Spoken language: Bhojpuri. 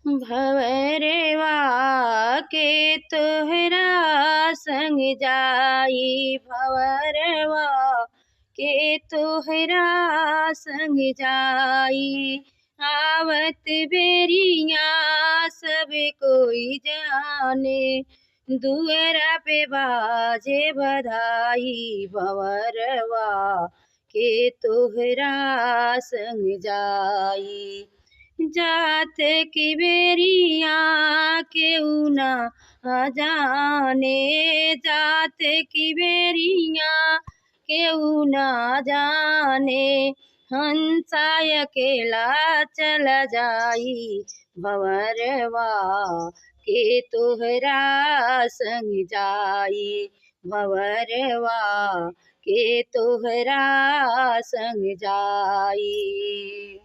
भंवरवा के तोहरा संग जाई, भंवरवा के तोहरा संग जाई। आवत बेरिया सब कोई जाने, दुअरा पे बाजे बधाई, भंवरवा के तोहरा संग जाई। जात की बेरिया केहू ना जाने, जात की बेरिया केहू ना जाने। हंसा अकेला चला जाई, भंवरवा के तोहरा संग जाई, भंवरवा के तोहरा संग जाई।